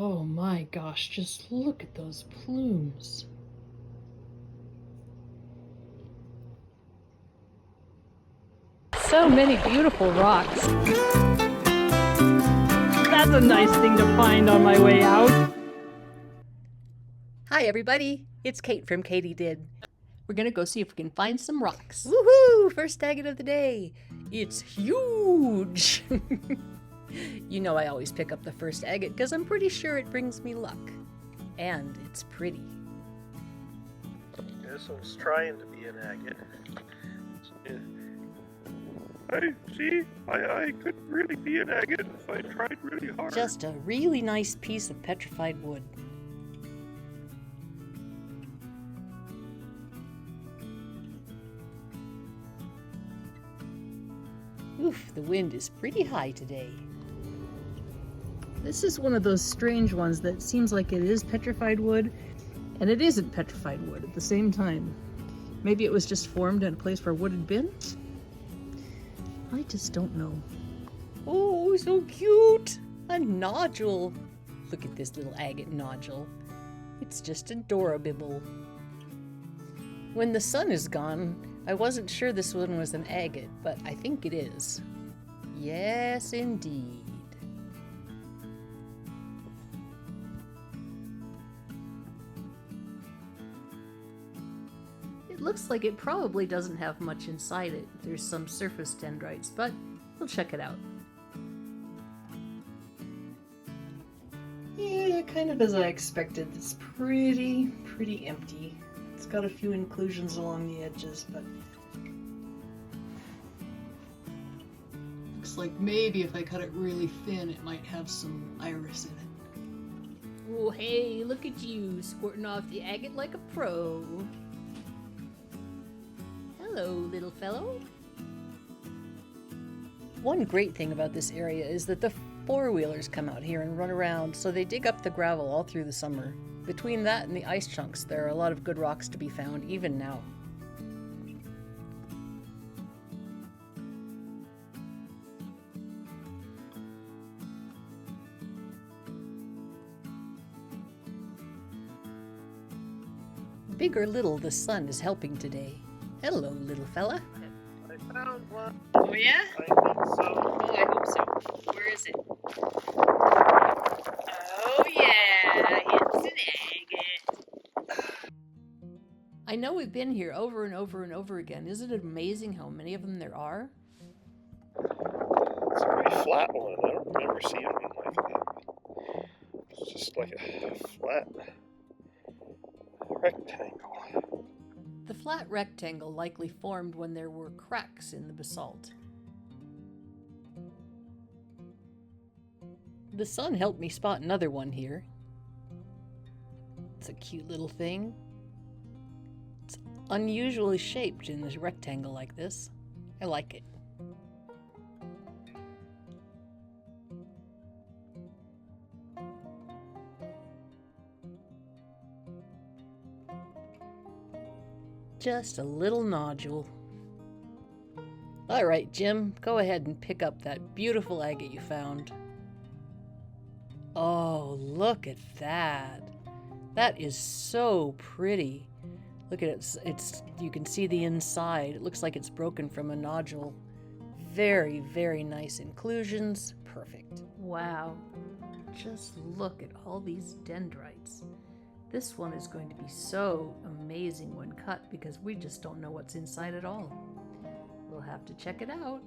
Oh my gosh, just look at those plumes. So many beautiful rocks. That's a nice thing to find on my way out. Hi everybody, it's Kate from Katie Did. We're gonna go see if we can find some rocks. Woohoo! First agate of the day. It's huge! You know I always pick up the first agate because I'm pretty sure it brings me luck. And it's pretty. This one's trying to be an agate. I could really be an agate if I tried really hard. Just a really nice piece of petrified wood. Oof, the wind is pretty high today. This is one of those strange ones that seems like it is petrified wood, and it isn't petrified wood at the same time. Maybe it was just formed in a place where wood had been? I just don't know. Oh, so cute! A nodule. Look at this little agate nodule. It's just adorable. When the sun is gone, I wasn't sure this one was an agate, but I think it is. Yes, indeed. It looks like it probably doesn't have much inside it. There's some surface dendrites, but we'll check it out. Yeah, kind of as I expected. It's pretty empty. It's got a few inclusions along the edges, but looks like maybe if I cut it really thin, it might have some iris in it. Oh, hey, look at you, squirting off the agate like a pro. Hello, little fellow. One great thing about this area is that the four-wheelers come out here and run around, so they dig up the gravel all through the summer. Between that and the ice chunks, there are a lot of good rocks to be found, even now. Big or little, the sun is helping today. Hello, little fella. I found one. Oh yeah? I think so. Oh, I hope so. Where is it? Oh yeah, it's an agate. I know we've been here over and over and over again. Isn't it amazing how many of them there are? It's a pretty flat one. I don't remember seeing one like that. It's just like a flat rectangle. The flat rectangle likely formed when there were cracks in the basalt. The sun helped me spot another one here. It's a cute little thing. It's unusually shaped in a rectangle like this. I like it. Just a little nodule. All right, Jim, go ahead and pick up that beautiful agate you found. Oh, look at that. That is so pretty. Look at it. You can see the inside. It looks like it's broken from a nodule. Very, very nice inclusions. Perfect. Wow. Just look at all these dendrites. This one is going to be so amazing when cut because we just don't know what's inside at all. We'll have to check it out.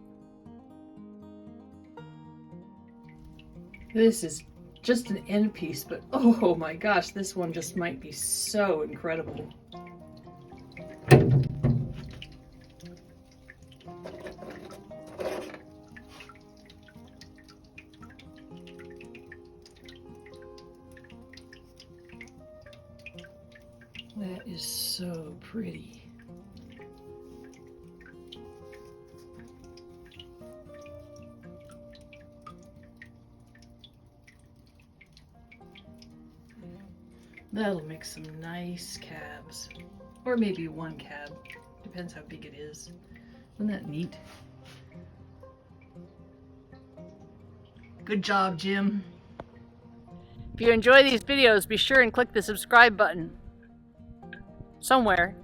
This is just an end piece, but oh my gosh, this one just might be so incredible. That is so pretty. That'll make some nice cabs. Or maybe one cab. Depends how big it is. Isn't that neat? Good job, Jim. If you enjoy these videos, be sure and click the subscribe button. Somewhere.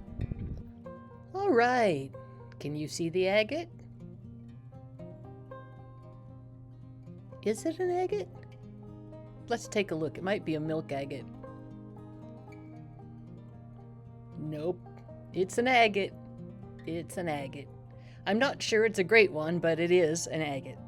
All right. Can you see the agate? Is it an agate? Let's take a look. It might be a milk agate. Nope. It's an agate. It's an agate. I'm not sure it's a great one, but it is an agate.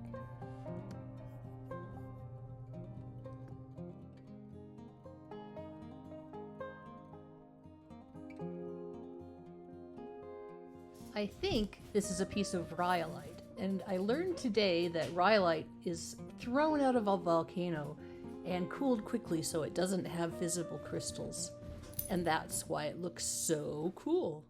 I think this is a piece of rhyolite, and I learned today that rhyolite is thrown out of a volcano and cooled quickly so it doesn't have visible crystals, and that's why it looks so cool.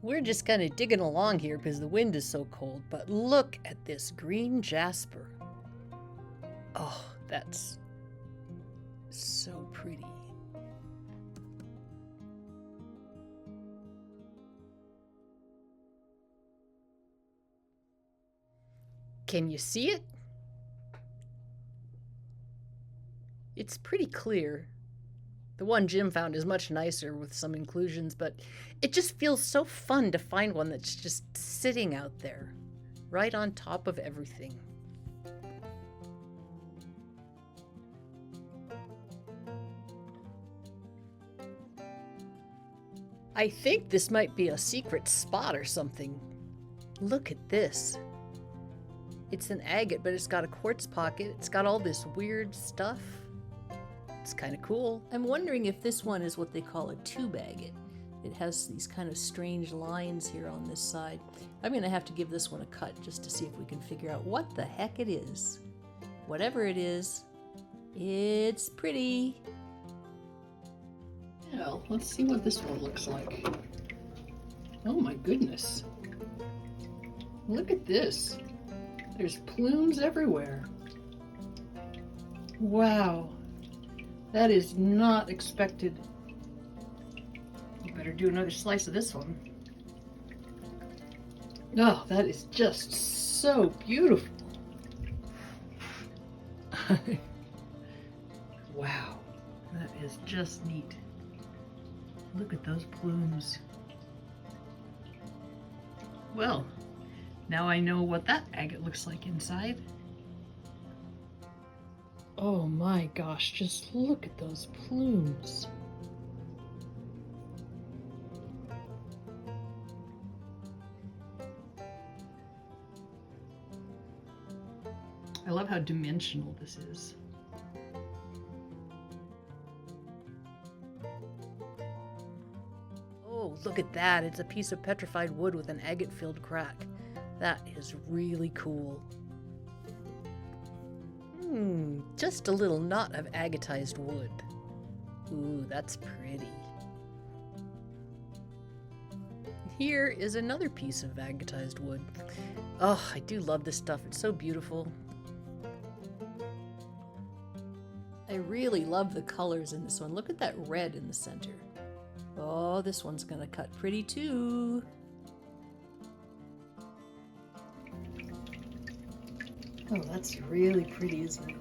We're just kind of digging along here because the wind is so cold, but look at this green jasper. Oh, that's so pretty. Can you see it? It's pretty clear. The one Jim found is much nicer with some inclusions, but it just feels so fun to find one that's just sitting out there, right on top of everything. I think this might be a secret spot or something. Look at this. It's an agate, but it's got a quartz pocket. It's got all this weird stuff. It's kind of cool. I'm wondering if this one is what they call a tube agate. It has these kind of strange lines here on this side. I'm going to have to give this one a cut just to see if we can figure out what the heck it is. Whatever it is, it's pretty. Well, let's see what this one looks like. Oh my goodness. Look at this. There's plumes everywhere. Wow. That is not expected. You better do another slice of this one. Oh, that is just so beautiful. Wow. That is just neat. Look at those plumes. Well, now I know what that agate looks like inside. Oh my gosh, just look at those plumes. I love how dimensional this is. Oh, look at that. It's a piece of petrified wood with an agate-filled crack. That is really cool. Just a little knot of agatized wood. Ooh, that's pretty. Here is another piece of agatized wood. Oh, I do love this stuff. It's so beautiful. I really love the colors in this one. Look at that red in the center. Oh, this one's gonna cut pretty too. Oh, that's really pretty, isn't it?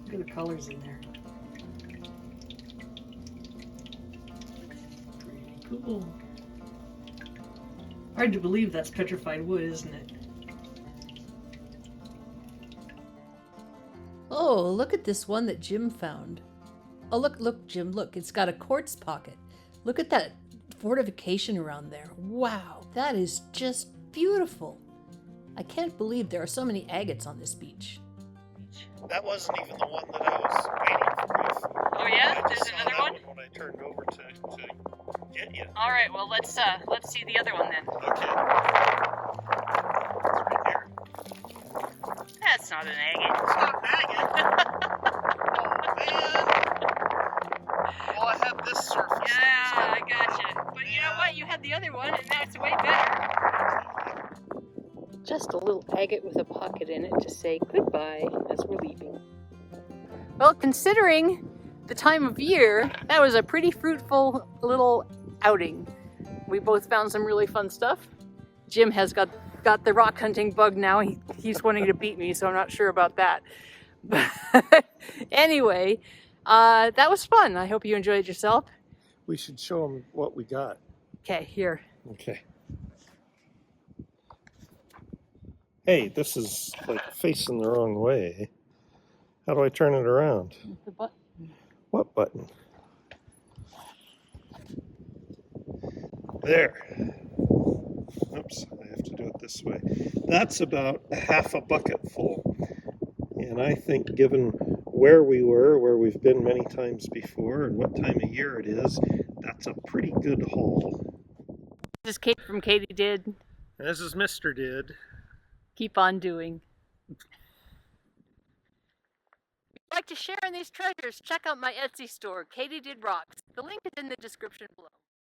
Look at the colors in there. Pretty cool. Hard to believe that's petrified wood, isn't it? Oh, look at this one that Jim found. Oh, look, Jim, look. It's got a quartz pocket. Look at that fortification around there. Wow, that is just beautiful. I can't believe there are so many agates on this beach. That wasn't even the one that I was waiting for. Oh yeah? I There's just saw another that one? when I turned over to get you. All right, well let's see the other one then. Okay. It's right here. That's not an agate. It's not an agate. Oh, man. Well, I had this surface. Yeah, I gotcha. But you know what? You had the other one, and that's way better. Just a little agate with a pocket in it to say goodbye as we're leaving. Well, considering the time of year, that was a pretty fruitful little outing. We both found some really fun stuff. Jim has got the rock hunting bug now. He's wanting to beat me, so I'm not sure about that. Anyway, that was fun. I hope you enjoyed yourself. We should show them what we got. Okay, here. Okay. Hey, this is like facing the wrong way. How do I turn it around? The button. What button? There. Oops, I have to do it this way. That's about half a bucket full. And I think given where we were, where we've been many times before, and what time of year it is, that's a pretty good haul. This is Kate from Katie Did. This is Mr. Did. Keep on doing. If you'd like to share in these treasures, check out my Etsy store, Katie Did Rocks. The link is in the description below.